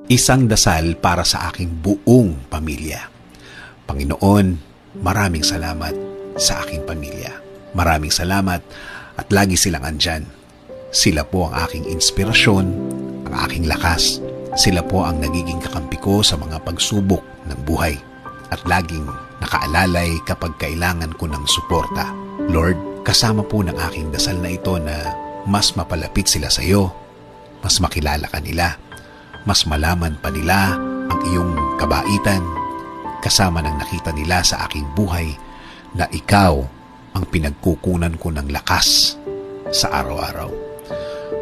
Isang dasal para sa aking buong pamilya. Panginoon, maraming salamat sa aking pamilya. Maraming salamat at lagi silang andyan. Sila po ang aking inspirasyon, ang aking lakas. Sila po ang nagiging kakampi ko sa mga pagsubok ng buhay at laging nakaalalay kapag kailangan ko ng suporta. Lord, kasama po ng aking dasal na ito na mas mapalapit sila sa iyo, mas makilala ka nila, mas malaman pa nila ang iyong kabaitan, kasama ng nakita nila sa aking buhay na ikaw ang pinagkukunan ko ng lakas sa araw-araw.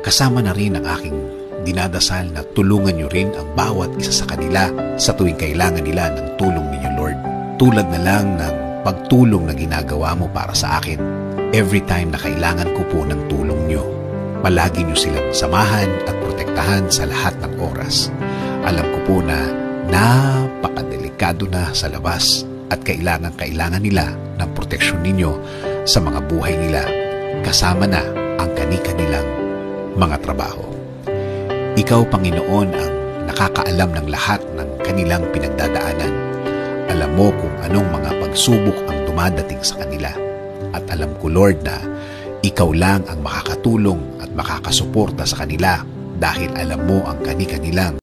Kasama na rin ang aking dinadasal na tulungan niyo rin ang bawat isa sa kanila sa tuwing kailangan nila ng tulong ninyo, Lord. Tulad na lang ng pagtulong na ginagawa mo para sa akin. Every time na kailangan ko po ng tulong niyo, palagi niyo silang samahan at protektahan sa lahat ng oras. Alam ko po na napakadelikado na sa labas at kailangan nila ng proteksyon ninyo sa mga buhay nila, kasama na ang kani-kanilang mga trabaho. Ikaw, Panginoon, ang nakakaalam ng lahat ng kanilang pinagdadaanan. Alam mo kung anong mga pagsubok ang dumadating sa kanila. At alam ko, Lord, na ikaw lang ang makakatulong at makakasuporta sa kanila dahil alam mo ang kani-kanilang